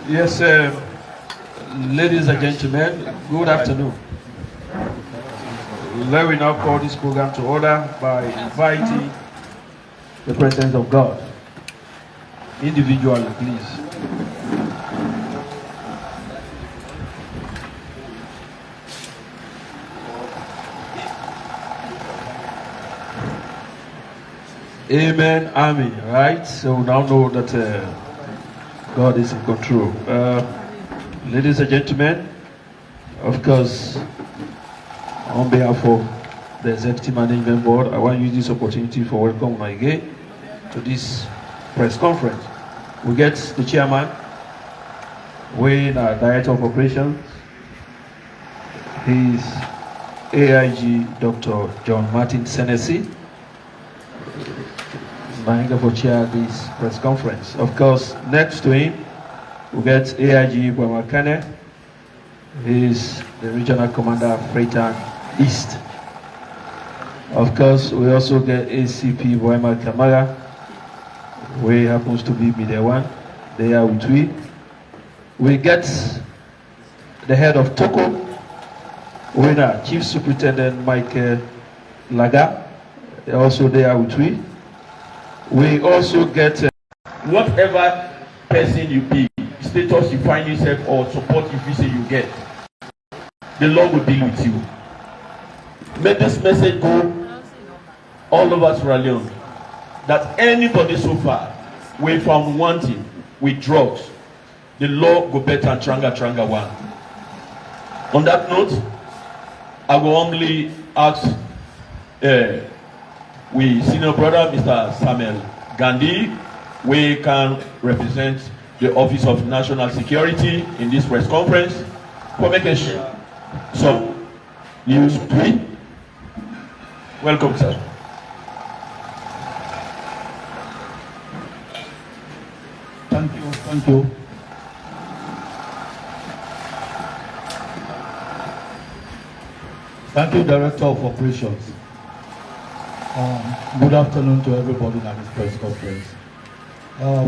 Yes, ladies and gentlemen, good afternoon. Let me now call this program to order by inviting the presence of God. Individually, please. Amen, amen. Right? So we now know that God is in control. Ladies and gentlemen, of course, on behalf of the Executive Management Board, I want to use this opportunity for welcome again to this press conference. We get the chairman, Wayne, our Director of Operations. He's AIG Dr. John Martin Senesi. For chair this press conference. Of course, next to him, we get AIG Bwamakane. He's the regional commander of Freighter East. Of course, we also get ACP Boema Kamara, who happens to be Media One. They are with we. We get the head of Toko, winner, Chief Superintendent Michael Laga. They're also there with we. We also get whatever person you be, status you find yourself, or support you visa you get, the Lord will be with you. May this message go all over Sierra Leone, that anybody so far we found wanting with drugs, the Lord go better and tranga one. On that note, I will humbly ask we senior brother Mr. Samuel Gandhi, we can represent the Office of National Security in this press conference for making sure some news tweet. Welcome, sir. Thank you. Thank you, Director of Operations. Good afternoon to everybody at this press conference.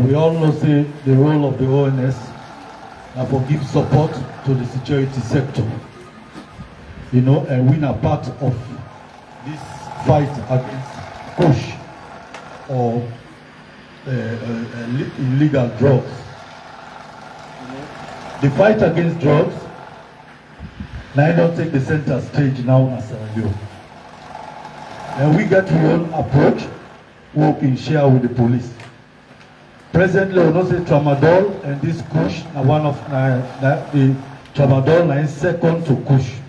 We all know the role of the ONS for give support to the security sector, and we are part of this fight against KOOSH or illegal drugs. The fight against drugs now don't take the center stage now as Sierra Leone. And we get our own approach, we can share with the police. Presently, we know say tramadol and this KOOSH are one of the tramadol is second to KOOSH.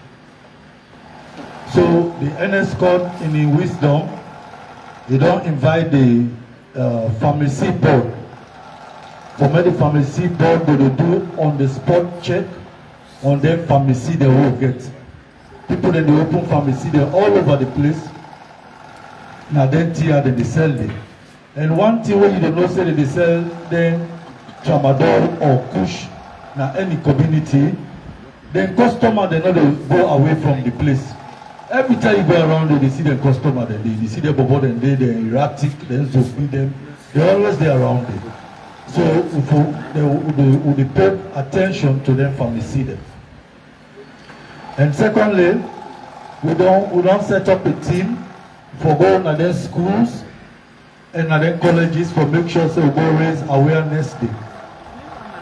So the NS Court in the wisdom, they don't invite the pharmacy board. For me, the pharmacy board will do on the spot check on their pharmacy they will get. People in the open pharmacy, they're all over the place. Now then tear then they sell them. And one thing when you don't know say that they sell them tramadol or KOOSH now any community, then customer they know they go away from the place. Every time you go around there, they see the customer, they see the bobo, then they're erratic, then so feed them. They're always there around them. So they pay attention to them from the city. And secondly, we don't set up a team for going to their schools and at their colleges for make sure so we go raise awareness day.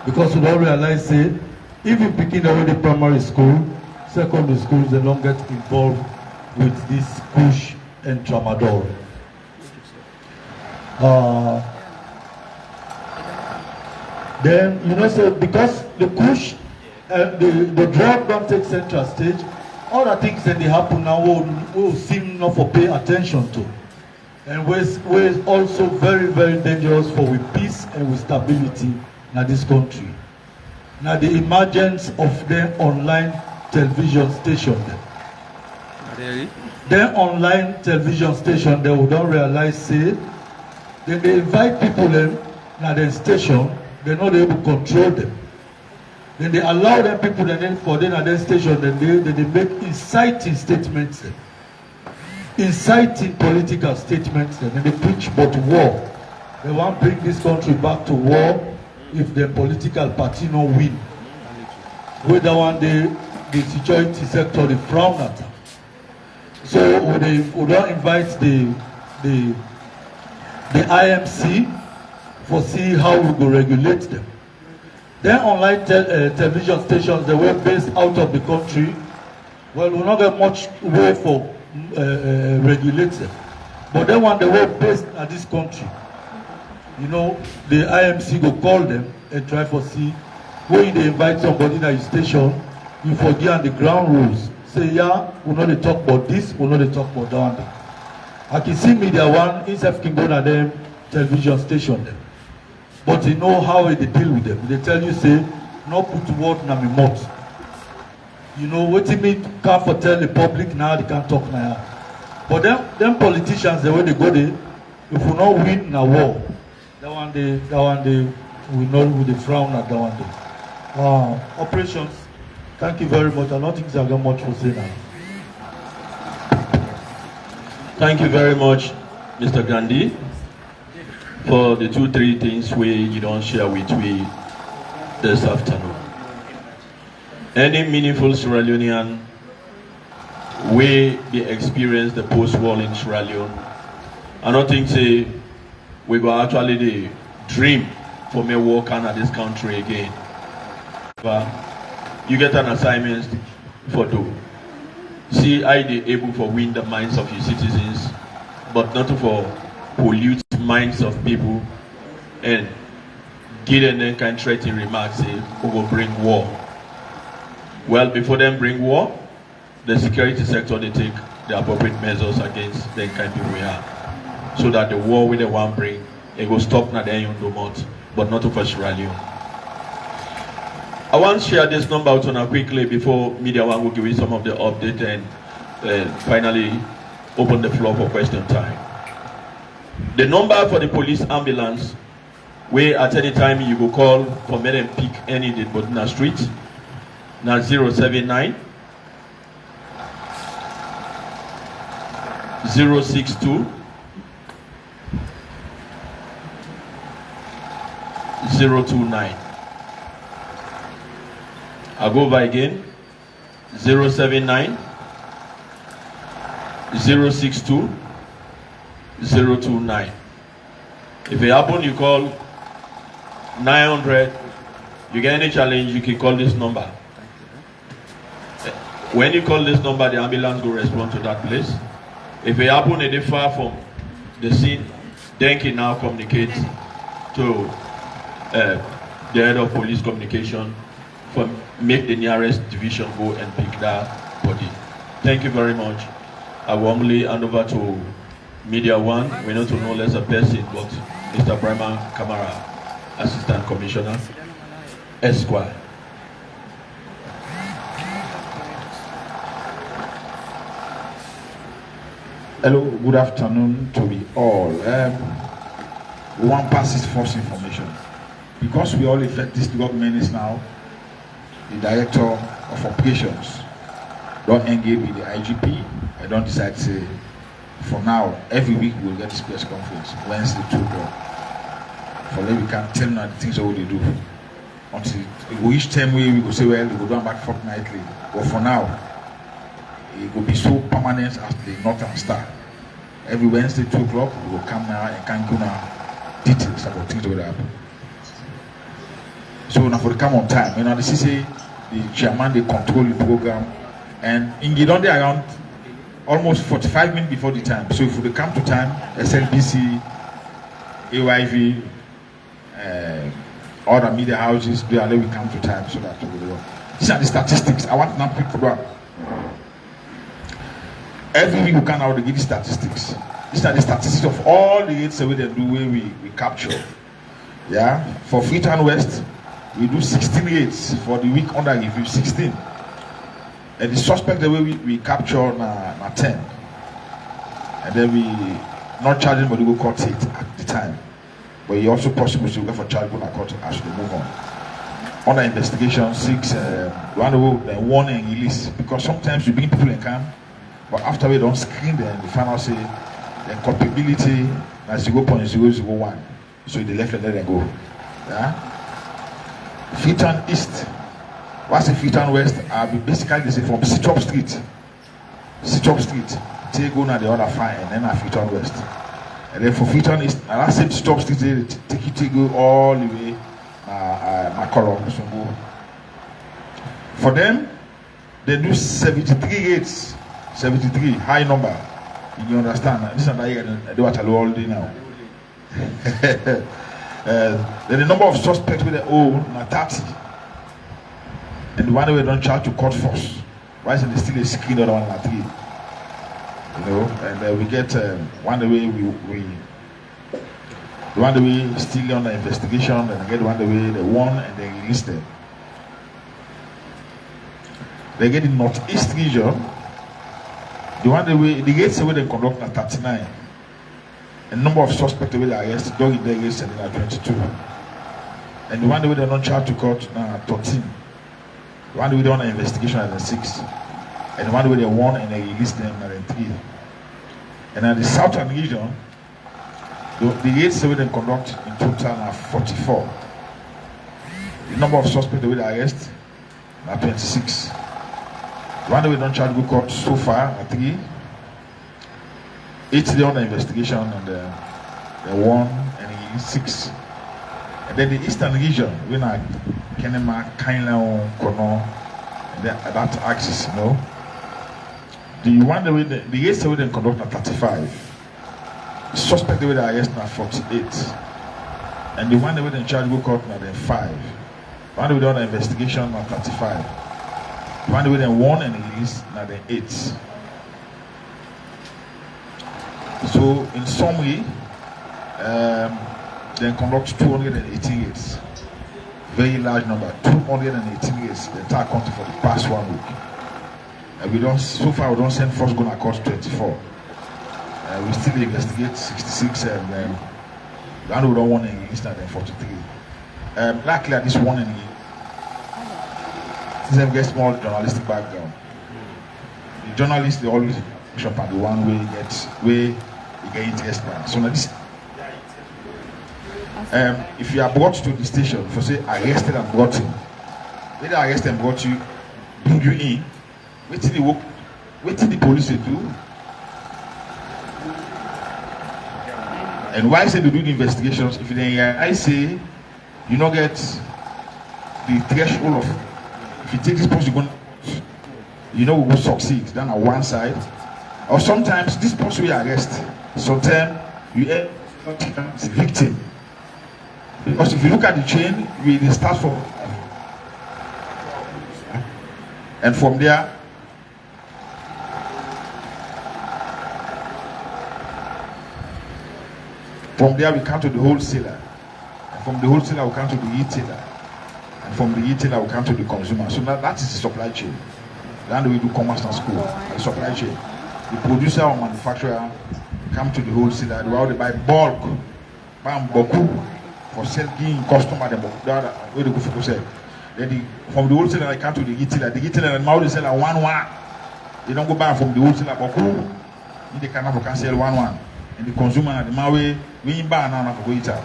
Because we don't realize say if you begin away the primary school, secondary schools they don't get involved with this KOOSH and tramadol. Then so because the KOOSH the drug don't take central stage, all the things that they happen now will seem not for pay attention to. And we're also very, very dangerous for with peace and with stability in this country. Now the emergence of the online television station. Then online television station, they don't realize say, then they invite people in their station, they're not able to control them. Then they allow them people then for them at their station, then they make inciting statements, inciting political statements, and then they preach about war. They want to bring this country back to war, if the political party no win. Whether one day the security sector they frown at. So we don't invite the IMC for see how we go regulate them. Then online television stations, they were based out of the country. Well, we not get much way for regulate them. But then when they were based in this country, you know, the IMC go call them and try for see when they invite somebody in a station, you forget the ground rules. Say, yeah, we know they talk about this, we know they talk about that one. I can see media one, instead can go to them television station them. But you know how they deal with them. They tell you, say, no put word in my mouth. You know, what you mean can't for tell the public now, they can't talk now. But them politicians, the way they go there, if we not win in a war, that one day, we know with the frown at that one day. Operations, thank you very much. I don't think I got much to say now. Thank you very much, Mr. Gandhi, for the 2-3 things you don't share with me this afternoon. Any meaningful Sierra Leonean way they experience the post-war in Sierra Leone, I don't think say we go actually the dream for me working at this country again. But you get an assignment for do. See, I be able for win the minds of your citizens, but not for pollute minds of people and give them any kind of threatening remarks say we will bring war. Well, before them bring war, the security sector they take the appropriate measures against the kind of people we have, so that the war we the one bring it will stop not there on month, but not over Sierra Leone. I want to share this number out on quickly before media one will give you some of the update and finally open the floor for question time. The number for the police ambulance, where at any time you go call for me and pick any date but in the street, now 079 062 029. I'll go over again. 079 062 029. If it happen, you call 900. You get any challenge, you can call this number. When you call this number, the ambulance will respond to that place. If it happen, it is far from the scene, then can now communicate to the head of police communication for make the nearest division go and pick that body. Thank you very much. I warmly hand over to Media One. We know to know less a person, but Mr. Brahma Kamara, Assistant Commissioner, Esquire. Hello, good afternoon to we all. We want to pass this false information. Because we all effect this government is now the director of operations. Don't engage with the IGP. I don't decide to say, for now, every week we'll get this press conference, Wednesday 2 o'clock. For then we can tell them the things that they do. Until each time we go say, well, we go down back fortnightly. But for now, it will be so permanent as the Northern Star. Every Wednesday 2 o'clock, we will come now and can go now details about things that will happen. So now for the come on time, you know, the CCA, the chairman, they control the program, and in Gidon, they around almost 45 minutes before the time. So if we come to time, SLBC, AYV, all the media houses, they allow we come to time so that we will. These are the statistics. I want to pick for one. Every week we can now give the statistics. These are the statistics of all the hits we do where we capture. Yeah, for Freetown West, we do 16 hits for the week under review 16. And the suspect the way we capture na 10. And then we not charging but we go court 8 at the time. But it also possible to go for charge go to court as we move on. Under investigation 6, one and release, because sometimes you bring people in camp, but after we don't screen them, we find out say the culpability is 0.001. So they left and let them go. Yeah? Freetown East. What's the Freetown West? Basically, they say from Sitop Street. Take go na the other fine, and then Freetown West. And then for Freetown East, and that same Sitop Street, they take go all the way, Makolo, Sungo. For them, they do 73 gates, 73, high number. You understand? This is not they do what I do all day now. Then the number of suspects with the own are 30. And the one way don't charge to court force. Why is it still a screen other one at 3? You know, and we get one way the one way still under investigation, and get one way they won and they release them. They get in Northeast region. The one way the gates where they conduct at 39. A number of suspects will arrested, dog in the gates and at 22. And the one way they don't charge to court now at 13. The one way they on an investigation at 6. And the one way they won and they release them at 3. And at the southern region, the gates where they conduct in total are 44. The number of suspects they will arrest are 26. The one way they don't charge to court so far at 3. 8 day on the investigation and the 1 and 6. And then the eastern region, we know Kenema, Kainlao, Kono, and that axis, you know. The one the way the 8 way they conduct at 35. The suspect the way they arrest at 48. And the one the way they charge go court at 5. The one the way they on the investigation at 35. The one the way they 1 and release at 8. So, in summary, they conduct 218 gates. Very large number, 218 gates, the entire country for the past 1 week. We don't, so far, we don't send first gun across 24. We still investigate 66, and then we don't want any instead than 43. Luckily, at this one, since I get small journalistic background, the journalists, they always shop at the one way you get interest by. So now this, if you are brought to the station for say arrested and brought in, whether arrested and brought you, bring you in, wait till the police will do. And why say they do the investigations? If I say you not get the threshold of, if you take this person, you know we will succeed. Then on one side, or sometimes this person will arrest. Sometimes you end up as a victim. Because if you look at the chain, we start from, and from there, we come to the wholesaler. And from the wholesaler, we come to the retailer. And from the retailer, we come to the consumer. So that is the supply chain. Then we do commerce and school, the supply chain. The producer or manufacturer come to the wholesaler, while they buy bulk, buy boku for selling customer the where they go for sell. Then from the wholesaler I come to the retailer. The retailer and now they sell a 1-1. They don't go buy from the wholesaler boku. They can sell 1-1. And the consumer and the Maui we buy now for go eat out.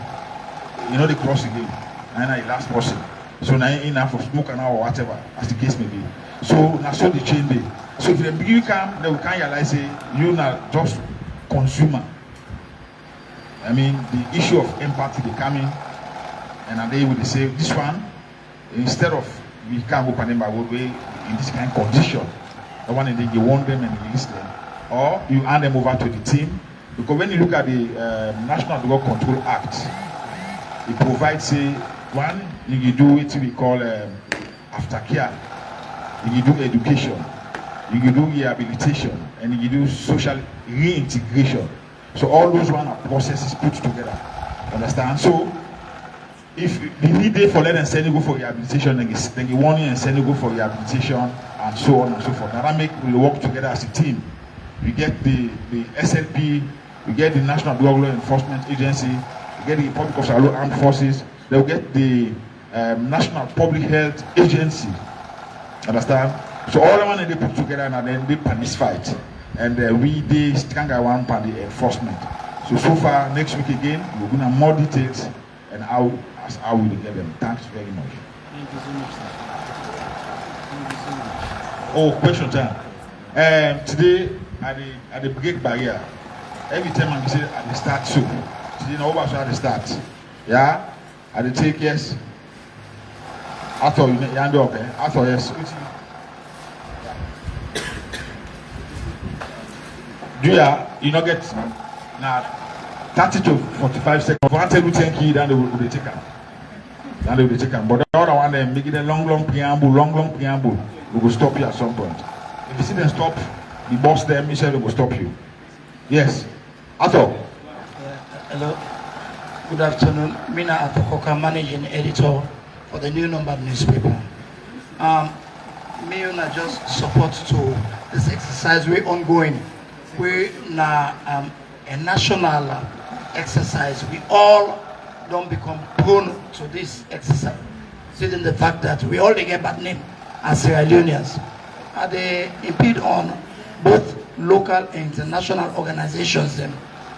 You know the cross again. And I last person. So now enough for smoke and or whatever, as the case may be. So now so the chain day. So if the beginning come, then we can realize say you not just consumer. I mean the issue of empathy they come in and they will say this one instead of we can't go by way in this kind of condition. The one and then you want them and release them. Or you hand them over to the team. Because when you look at the National Drug Control Act, it provides say one, you do what we call aftercare, you do education, you do rehabilitation, and you do social reintegration. So all those one are processes put together. Understand? So if the need day for let and send you go for rehabilitation, then you want you and send you go for rehabilitation and so on and so forth. Now that make we work together as a team. We get the SLP, we get the National Drug Law Enforcement Agency, we get the Public Officer Armed Forces, then we get the National Public Health Agency. Understand? So all the one they put together and then they participate. And we they stand one part the enforcement. So far next week again we're gonna more details and how we get them. Thanks very much. Oh, question time. Today at the brake barrier, every time I say at the start too. Today now over at the start. Yeah? At the take yes. I thought you okay. I thought yes. Do you not get now 30 to 45 seconds? If I tell you 10 key, then they will take them. Then they will take them. But the other one, they make it a long preamble, we will stop you at some point. If you see them stop, the boss them, he said they will stop you. Yes. Ato. Hello. Good afternoon. Mina Atokoka, managing editor for the New Number newspaper. Me and I just support to this exercise. We're ongoing. We're now a national exercise. We all don't become prone to this exercise, considering the fact that we all get bad name as Sierra Leoneans. They impede on both local and international organizations,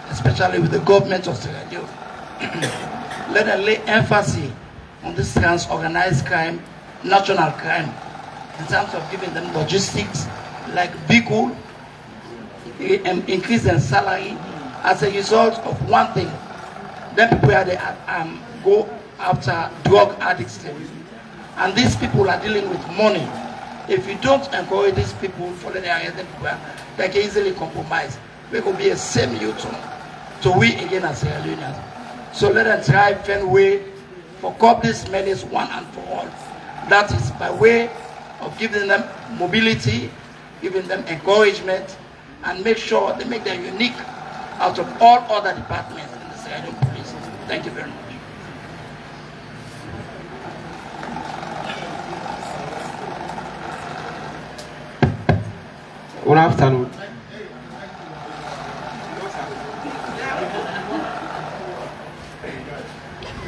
especially with the government of Sierra Leone. Let them lay emphasis on this trans-organized crime, national crime, in terms of giving them logistics, like vehicle, increase in salary as a result of one thing. Then people are go after drug addicts, and these people are dealing with money. If you don't encourage these people for the area, they can easily compromise. We could be a same youth to we again as Sierra Leoneans. So let them try find way for curb this menace one and for all. That is by way of giving them mobility, giving them encouragement, and make sure they make them unique out of all other departments in the Sierra Leone Police. Thank you very much. Good afternoon.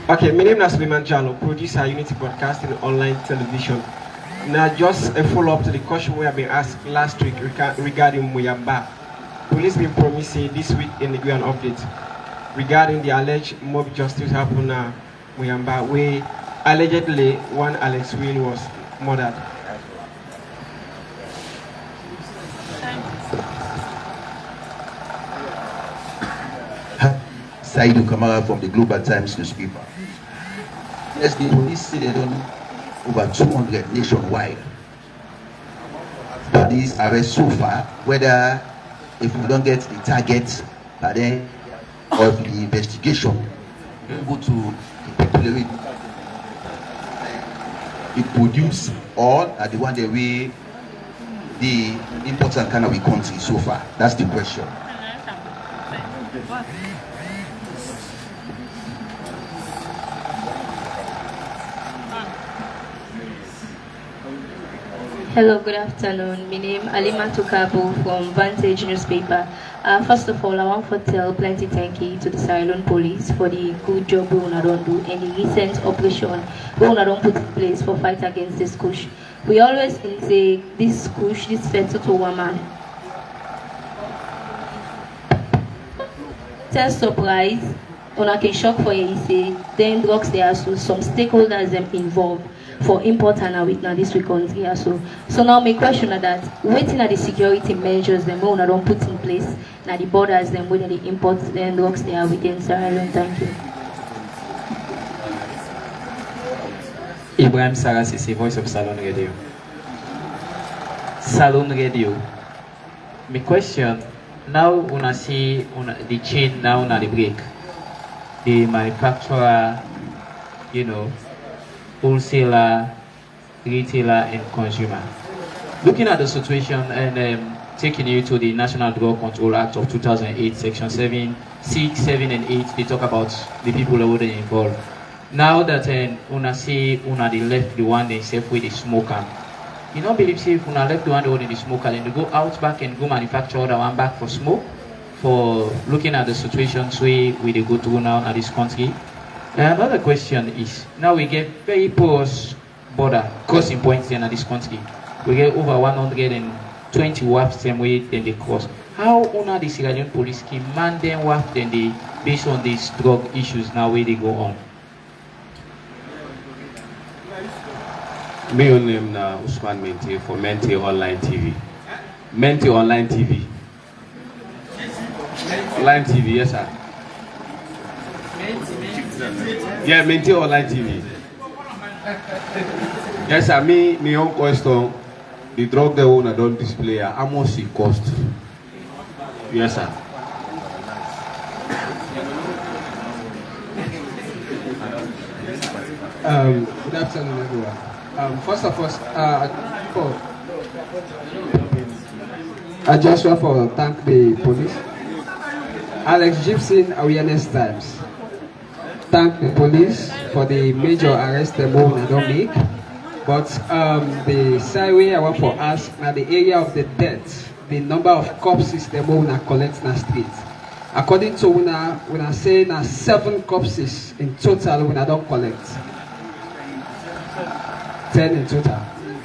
Okay, my name is Suleiman Jalo, producer Unity Broadcasting Online Television. Now, just a follow-up to the question we have been asked last week regarding Muyamba. Police been promising this week in the Grand update regarding the alleged mob justice happened in Muyamba, where allegedly one Alex Will was murdered. Saidu Kamara from the Global Times newspaper. Yes, the police say they don't over 200 nationwide. But these arrests so far, whether if we don't get the target by then of the investigation, we go to the people we produce all are the one that we the important kind of the country so far. That's the question. Hello, good afternoon. My name is Alima Tukabu from Vantage newspaper. First of all, I want to tell plenty thank you to the Sierra Leone police for the good job we don't do and the recent operation we don't put in place for fight against this KOOSH. We always say this KOOSH, this fettle woman. Tell surprise, on can shock for you say then drugs there are so some stakeholders them involved for import and with now this we country also. So now my question is that waiting at the security measures them we don't put in place now the borders them when they import then drugs they are within Sierra Leone. Thank you. Ibrahim Sarasisi, voice of Salon Radio. Salon Radio. My question now when I see the chain now on the break, the manufacturer, wholesaler, retailer, and consumer. Looking at the situation and taking you to the National Drug Control Act of 2008, Section 7, 6, 7, and 8, they talk about the people that were involved. Now that una say una they left the one they safe with the smoker, you don't believe say if una left the one they the smoker, then they go out back and go manufacture the one back for smoke. For looking at the situations we go through now in this country. Another question is, now we get very porous border crossing points in this country. We get over 120 WAFs same way than they cross. How una the Sierra Leone police can man them WAF then they based on these drug issues now where they go on? My name na Usman Mente for Mente Online TV. Mente Online TV. Online TV, yes sir. Yeah, Mente Online TV. Yes sir, me own question. The drug they own I don't display. How much it cost? Yes sir. Good afternoon, everyone. First of all, I just want to thank the police. Alex Gibson Awareness Times. Thank the police for the major arrest they move I don't make. But the side way I want to ask now the area of the death, the number of corpses they move na collect na street. According to when I say na 7 corpses in total when I don't collect. 10 in total.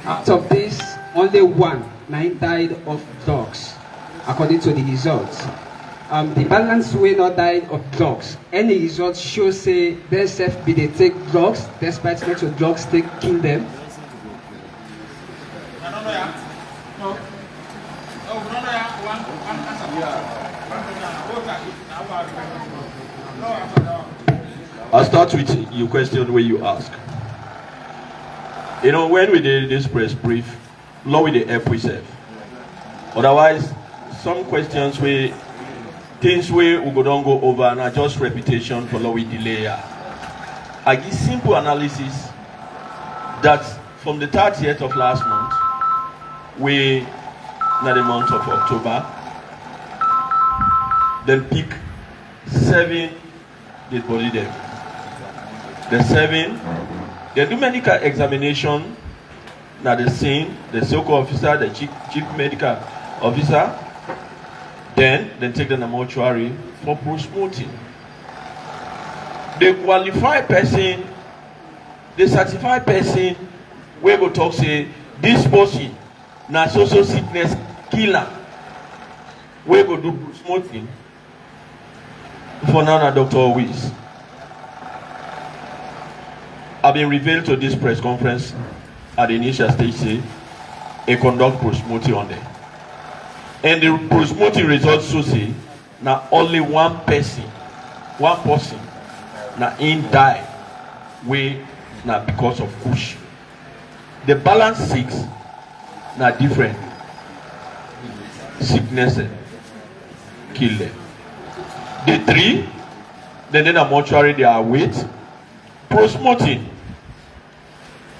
Out of this, only 9 died of drugs, according to the results. The balance way not died of drugs. Any results show say they self be they take drugs, despite not to drugs take kill them. I'll start with your question where you ask. You know, when we did this press brief, law with the help we serve. Otherwise, some questions things we don't go over and are just reputation for law with delay. I give simple analysis that from the 30th of last month, we in the month of October, then pick 7 dead body there. The 7. They do medical examination. Now the scene, the so-called officer, the chief medical officer, then take them to the mortuary for post-mortem. The qualified person, the certified person, we go talk say this person na social sickness killer. We go do post-mortem. For now, na Dr. Wiz. I've been revealed to this press conference at the initial stage say a conduct post-mortem on there. And the post-mortem results so say now only one person now in die way now because of KOOSH. The balance 6 now different sickness kill them. The 3 then a mortuary they are wait post-mortem.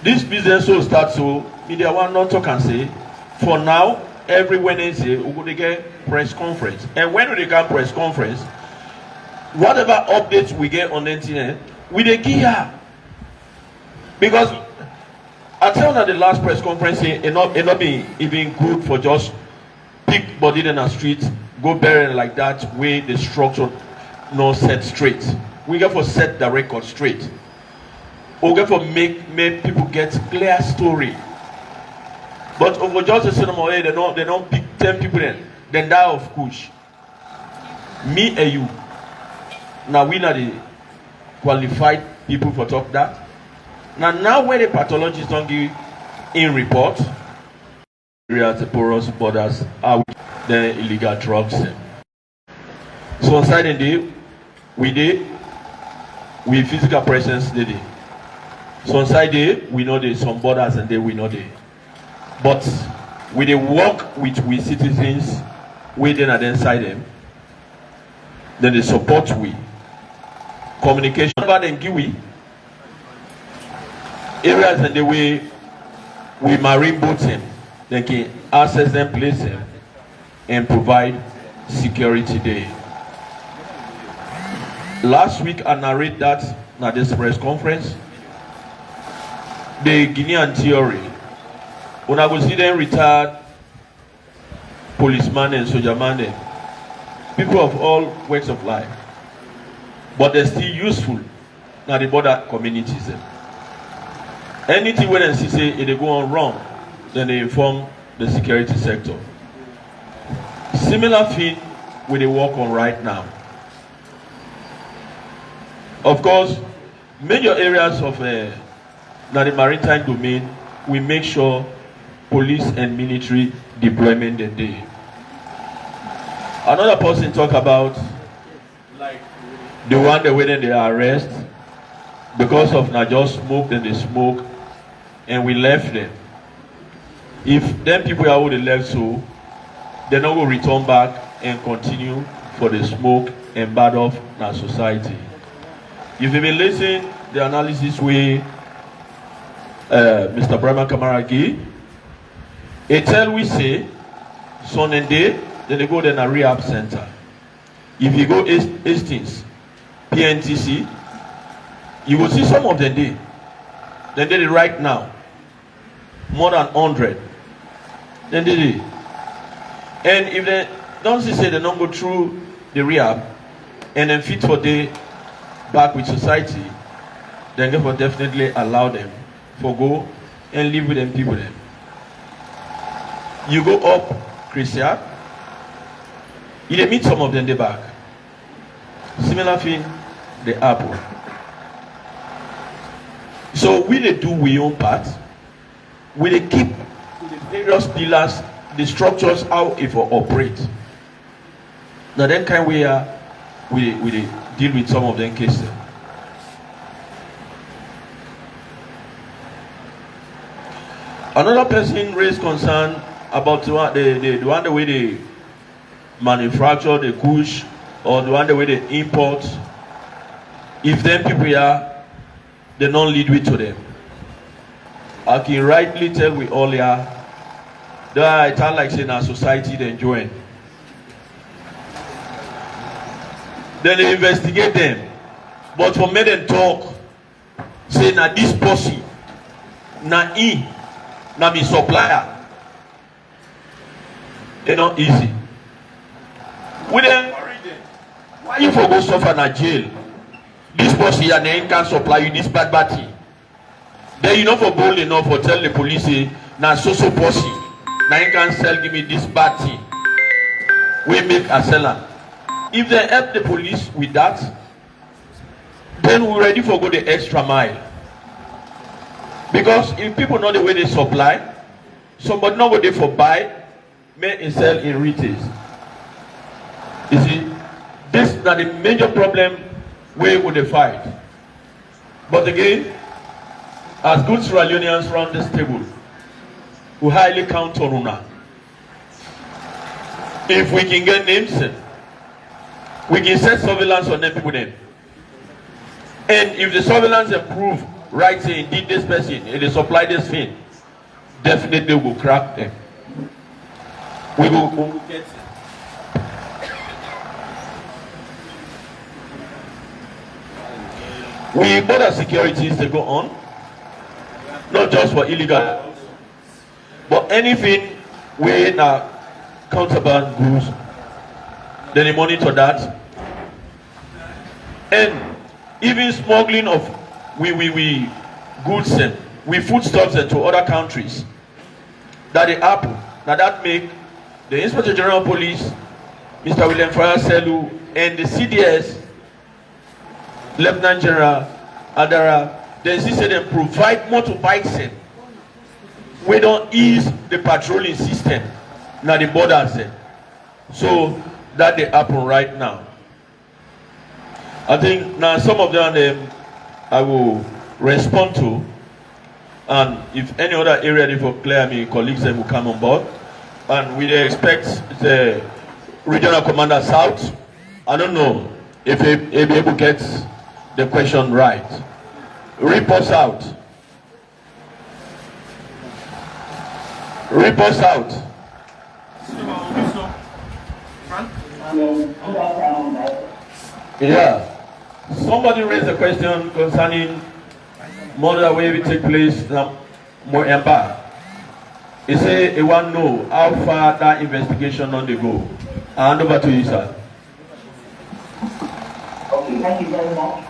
This business will start so media one not talk and say for now every Wednesday we're going to get press conference, and when we get press conference, whatever updates we get on the internet we dey give her, because I tell her the last press conference it not be even good for just pick body in the street go bury like that way the structure no set straight. We get for set the record straight. We get for make people get clear story. But over just a cinema way, they don't pick 10 people then die of KOOSH. Me and you. Now we are the qualified people for talk that. Now when the pathologists don't give in report, areas the porous borders are the illegal drugs. So inside the day, we physical presence the day. So inside there, we know there's some borders and there we know there. But we they work with we citizens within and inside them. Then they support we. Communication about them give we areas and the way we marine boats them. They can access them, place them, and provide security there. Last week I narrate that at this press conference. The Guinean theory. When I go see them retired policemen and soldiermen, people of all walks of life, but they're still useful now the border communities. Anything when they see say if they go on wrong, then they inform the security sector. Similar thing we they work on right now. Of course, major areas of now the maritime domain we make sure police and military deployment the day. Another person talk about like the one that when they arrest because of not just smoke and they smoke and we left them. If them people are already left so, they're not going to return back and continue for the smoke and bad off in our society. If you've been listening to the analysis way Mr. Brahman Kamara gave, it tell we say son and day, then they go to a rehab center. If you go Hastings, PNTC, you will see some of them there. They did it right now. More than 100. Then did it. And if they don't say they don't go through the rehab and then fit for the back with society, then they will definitely allow them for go and live with them people then. You go up Christian, you meet some of them the back. Similar thing, the apple. So we they do we own part. We they keep the various pillars, the structures how it will operate. Now then kind we deal with some of them cases. Another person raised concern about the one the way they manufacture the KOOSH or the one the way they import. If them people are, they don't lead with to them. I can rightly tell we all here that it's not like saying our society they enjoy. Then they investigate them. But for me them talk, say na this person, na me supplier. It's not easy. We then worry them. Why you for go suffer in a jail? This person here then can supply you this bad thing. Then you know for bold enough for tell the police say na so person. Now you can sell give me this bad thing. We make a seller. If they help the police with that, then we're ready for go the extra mile. Because if people know the way they supply, somebody know what they for buy, may and sell in retail. You see, this is not the major problem where would they fight. But again, as good Sierra Leoneans around this table, we highly count on Una. If we can get names, we can set surveillance on them people then. And if the surveillance improve, right, say indeed this person, and they supply this thing, definitely we will crack them. We will get it. We border securities to go on, not just for illegal, but anything where now contraband goods, then they monitor that, and even smuggling of we goods and we foodstuffs to other countries that they happen. Now that make the Inspector General of Police, Mr. William Fryer Selu, and the CDS, Lieutenant General Adara, they say they provide motorbikes and we don't ease the patrolling system now the borders. So that they happen right now. I think now some of them I will respond to, and if any other area they for clear me, colleagues will come on board, and we expect the Regional Commander South. I don't know if he be able to get the question right. Report out. Report out. Yeah. Somebody raised a question concerning murder where we take place in Moemba. He say he want to know how far that investigation on the go. I hand over to you, sir. Okay, thank you very much.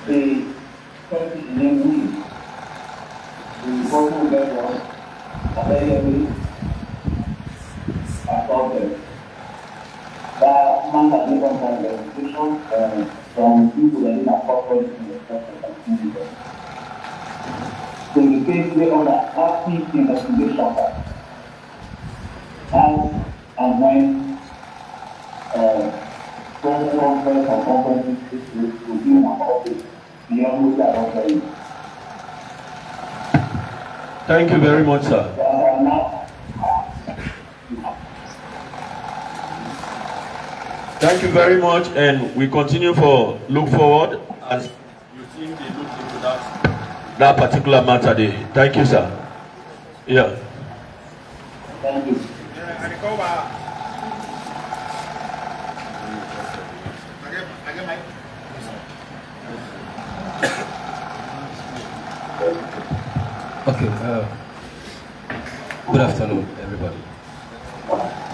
The person named the person that was available about them. That man has given some investigation from people that are corporate in the sector. indicate Leone active investigation as and when press conference or conferences will be in our office beyond which I don't tell you. Thank you very much, sir. Thank you very much, and we continue for look forward as you think they look into that particular matter there. Thank you, sir. Yeah. Thank you. Okay, good afternoon, everybody.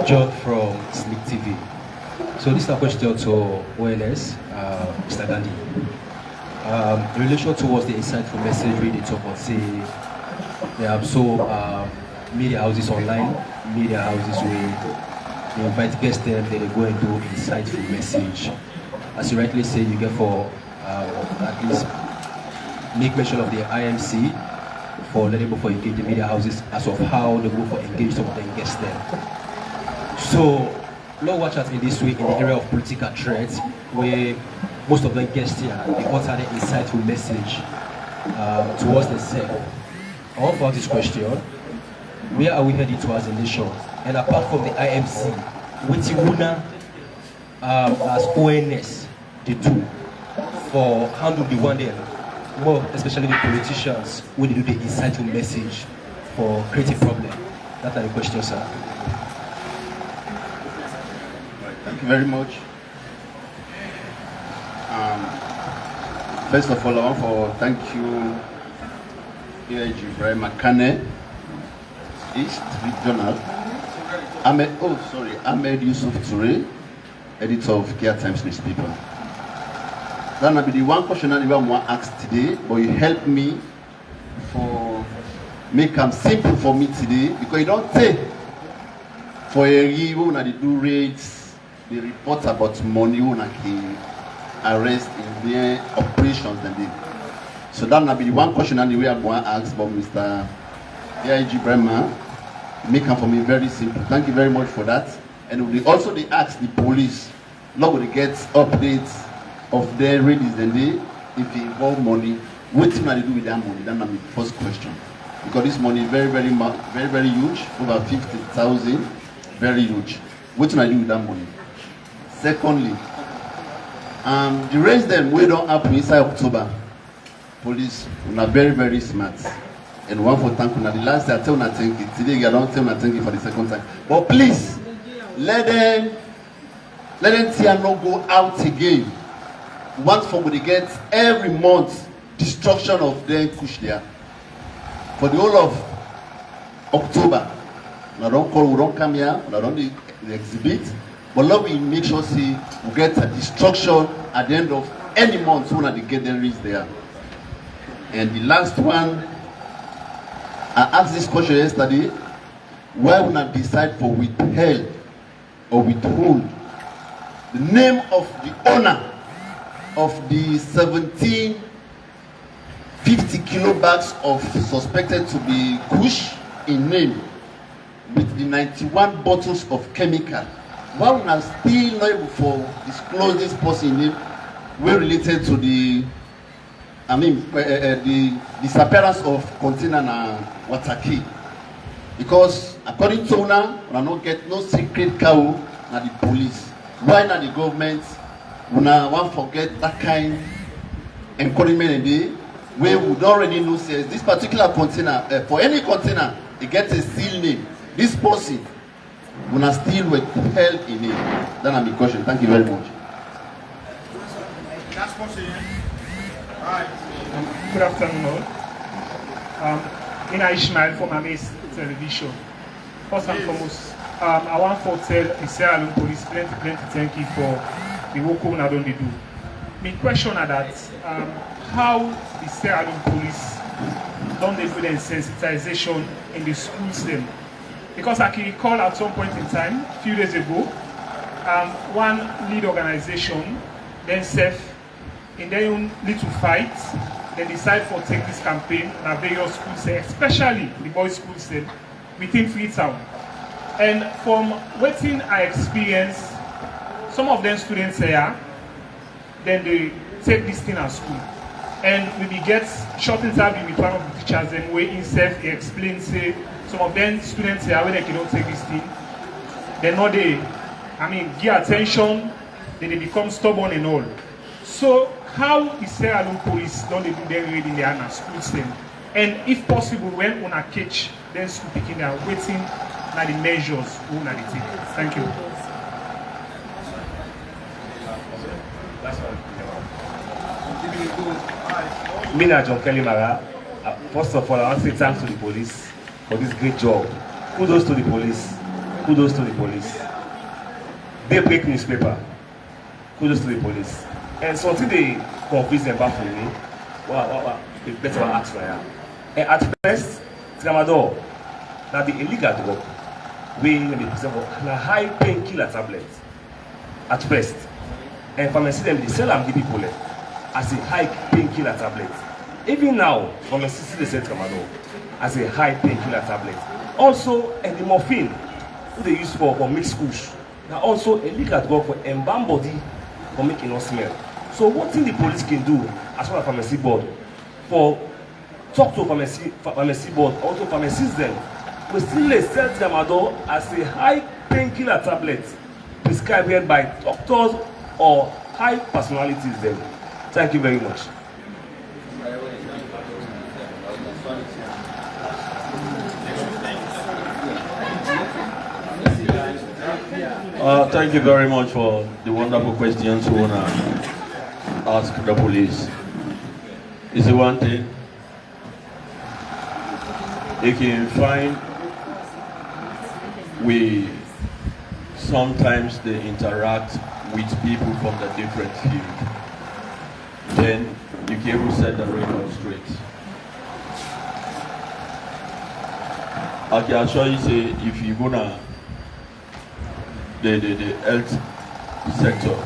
John from Slick TV. So this is a question to ONS, Mr. Gandhi. In relation towards the insightful message we did talk about, say, there are media houses online, media houses where they invite guests them, then they go and do insightful message. As you rightly say, you get for at least make mention of the IMC for letting go for engage the media houses as of how they go for engage some of them guests them. So, Lord watch out in this week in the area of political threats, where most of them guests here, they utter an insightful message towards themselves. I want to ask this question: where are we heading to as a nation? And apart from the IMC, what Wuna as ONS they do for handle the one there, more especially the politicians when they do the insightful message for creating problem? That's the question, sir. Thank you very much. First of all, I want to thank you, AIG Brian McCanney, East Regional, Ahmed Yusuf Toure, editor of Kia Times newspaper. That might be the one question I want to ask today, but you help me for make them simple for me today, because you don't say for a year when they do raids, they report about money when they arrest in their operations and they. So that might be the one question anyway I'm going to ask about Mr. AIG Bremer. Make them for me very simple. Thank you very much for that. And we also they ask the police, not when they get updates of their raids and they, if they involve money, what do they do with that money? That's my first question. Because this money is very, very huge, over 50,000, very huge. What do they do with that money? Secondly, the raids them we don't happen inside October. Police are very, very smart. And one for thank you. The last day I tell you thank you. Today I don't tell you thank you for the second time. But please, let them not go out again. Once for we get every month destruction of their KOOSH there. For the whole of October. We don't come here, we don't the exhibit. But let we make sure see we get a destruction at the end of any month when they get their reach there. And the last one, I asked this question yesterday, why would I decide for withheld or withhold the name of the owner of the 1750 kilo bags of suspected to be KOOSH in name with the 91 bottles of chemical? Why would I still not able to disclose this person name well related to the the disappearance of container na Wataki? Because according to una, we don't get no secret cow na the police. Why not the government? Una want forget that kind encouragement in the way we don't already know says this particular container for any container it gets a seal name. This person una still withheld in it. That's my question. Thank you very much. Last person. Good afternoon all. Ina Ishmael from Amaze Television. First and foremost, I want to tell the Sierra Leone Police plenty thank you for the work we don't do. My question is that how the Sierra Leone Police don't they do the sensitization in the schools then? Because I can recall at some point in time, a few days ago, one lead organization then self in their own little fight, they decide for take this campaign at various schools, especially the boys' schools within Freetown. And from what I experienced, some of them students here, then they take this thing at school. And we get short interview with one of the teachers, and where himself he explains, say, some of them students here, when they cannot take this thing, they know give attention, then they become stubborn and all. So how is Sierra Leone police don't they do them reading their schools them? And if possible, when una catch then school picking, they are waiting na the measures una they take. Thank you. Me and John Kelly Mara, first of all, I want to say thanks to the police for this great job. Kudos to the police. Kudos to the police. They break newspaper. Kudos to the police. And something they confuse them back for me. Wow, they better ask for ya. And at first, Tramadol, now the illegal drug, we present for a high painkiller tablet. At first. And pharmacy them, they sell them to people as a high painkiller tablet. Even now, pharmacists they sell Tramadol as a high painkiller tablet. Also, and the morphine, who they use for mixed KOOSH. Now also a legal drug for embalm body for making no smell. So what thing the police can do as well as pharmacy board for talk to pharmacy board, also pharmacists them, we still sell Tramadol as a high painkiller tablet prescribed by doctors or high personalities them. Thank you very much. Thank you very much for the wonderful questions we want to ask the police. Is the one thing they can find we sometimes they interact with people from the different field. Then you can able to set the record straight. I can assure you say if you're gonna the health sector,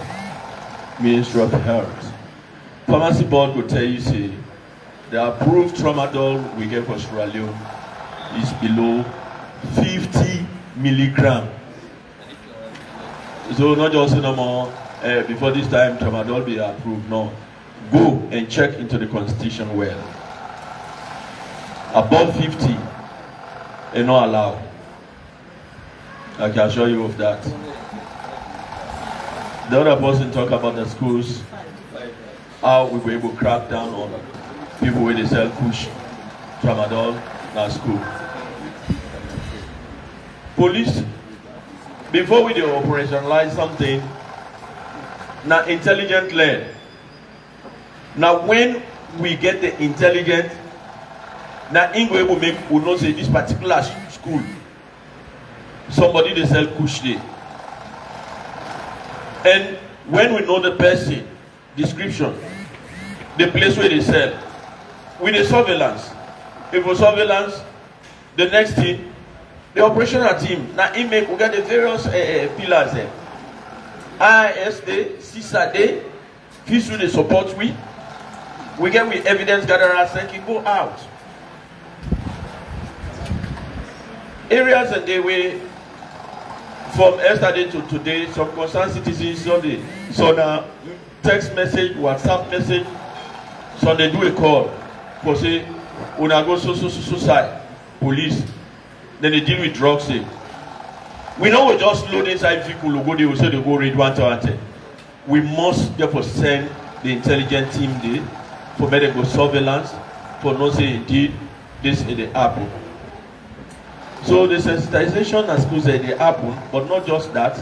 Ministry of Health, pharmacy board will tell you say the approved tramadol we get for Sierra Leone is below 50 milligram. So not just no more before this time tramadol be approved. No, go and check into the constitution well. Above 50 and not allowed. I can assure you of that. The other person talk about the schools, how we were able to crack down on people where they sell KOOSH, tramadol, in our school. Police, before we do operationalize something, now intelligent led. Now when we get the intelligent, now we able make we know say this particular school. Somebody they sell KOOSH there. And when we know the person, description, the place where they sell, with the surveillance. If for surveillance, the next thing, the operational team, now we get the various pillars there. ISD, CISA, FISU they support we get with evidence gatherers and can go out. Areas and they way from yesterday to today, some concerned citizens so now text message, WhatsApp message, so they do a call for say, una go so side, police, then they deal with drugs. Say. We know we just load inside vehicle, go they will say they go read 110. We must therefore send the intelligent team there for medical surveillance, for not say indeed this is the happen. So the sensitization as schools they happen, but not just that.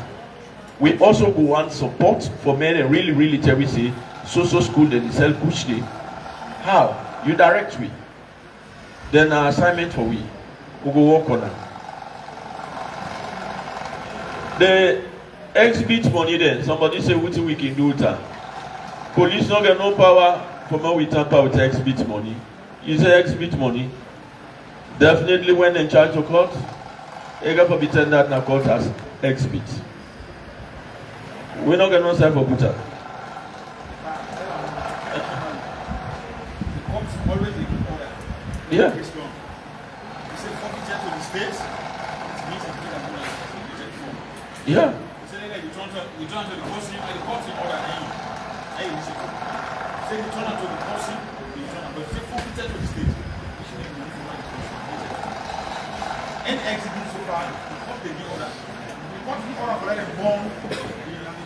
We also go want support for many really tell we say so school they sell KOOSH day. How? You direct we. Then our assignment for we go work on that. The exhibit money then, somebody say what we can do with that. Police not get no power for more we tamper with exhibit money. You say exhibit money. Definitely when in charge of court, you got to be tendered in a court as exhibit. We're not going to say for Buta. Yeah. It's gone. You say forfeited to the state, it means it's been forfeited from. Yeah. You say that you turn to the person, and the court in order, and you say, say you turn to the person, you turn to, but say forfeited to the state, which means you need to run the person. Any exhibit so far, the court they give order. The court give order for let them burn the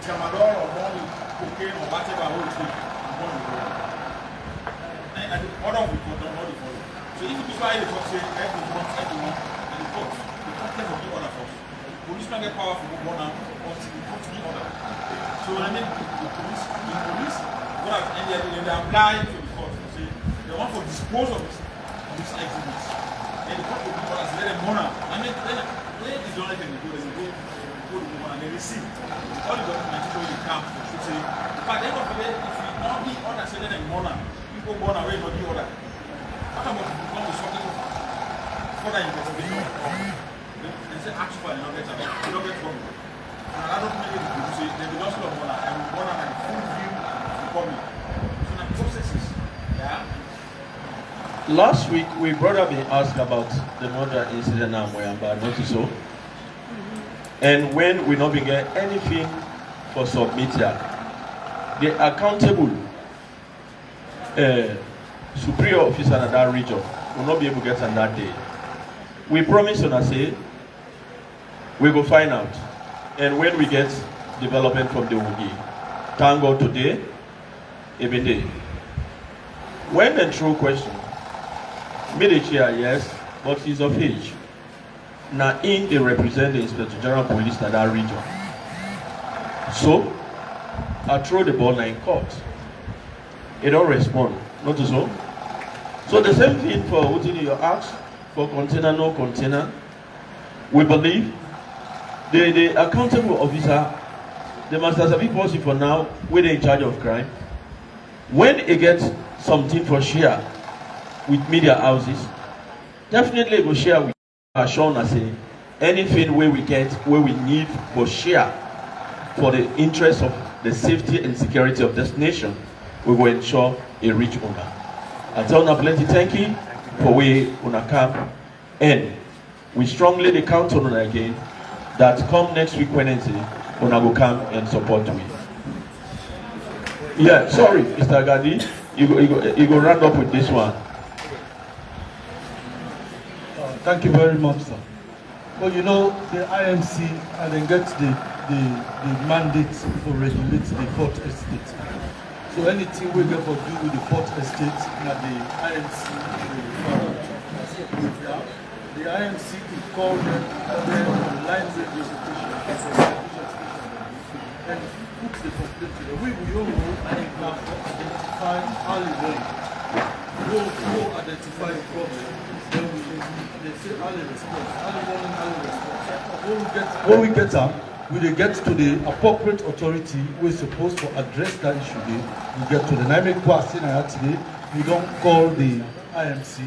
tramadol or burn the cocaine or whatever whole thing, and burn the order. And the order of the court don't know the follow. So if you try the court say everyone, and the court can give order first. Policemen get powerful for one now until the court give order. So I mean the police, what and they apply to the court to say they want to dispose of this exhibits. And the court will give orders, let them go now. I mean when they don't let them go, they will go to the woman and they receive all the documents so they come to say, but then of the day, if you don't give order, say let them go now. People born away not the order. What about if you become the subject of further investigation? They say ask for another get you don't get from it. And I don't make it to say they will not love honor and we want to have a full view of the public. So now processes. Yeah. Last week we brother been asked about the murder incident now but not so. And when we not been get anything for submittal, the accountable superior officer in that region will not be able to get on that day. We promise on us say we go find out, and when we get development from the Wugi, thank God today, every day. When the true question, military yes, but he's of age. Now in they represent the Inspector General Police in that region. So I throw the ball in court. It don't respond, not so. So the same thing for what you ask for container, no container. We believe the accountable officer, the masters of policy for now, we're in charge of crime. When it gets something for share with media houses, definitely go share with Sean and say anything where we get, where we need for share for the interest of the safety and security of this nation, we will ensure a rich owner. I tell you plenty thank you for we una come, and we strongly count on una again that come next week Wednesday, una go come and support me. Yeah, sorry, Mr. Gadi, you go round up with this one. Thank you very much, sir. Well, you know, the IMC and then get the mandate to regulate the fourth estate. So anything we get for do with the fourth estate, now the IMC, the IMC will call them online radio station and put the complaint to them. We will identify early warning. We'll identify the problem. Then they say early response, early warning, early response. When we get them, we get to the appropriate authority we're supposed to address that issue. We get to the dynamic question today. We don't call the IMC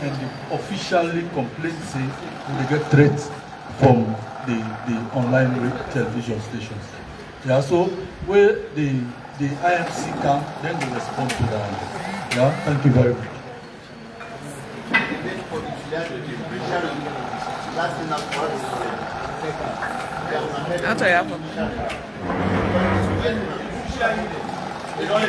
and the officially complain say we get threats from the online television stations. Yeah, so where the IMC come, then we respond to that. Yeah, thank you very much. I'll tell you after. They don't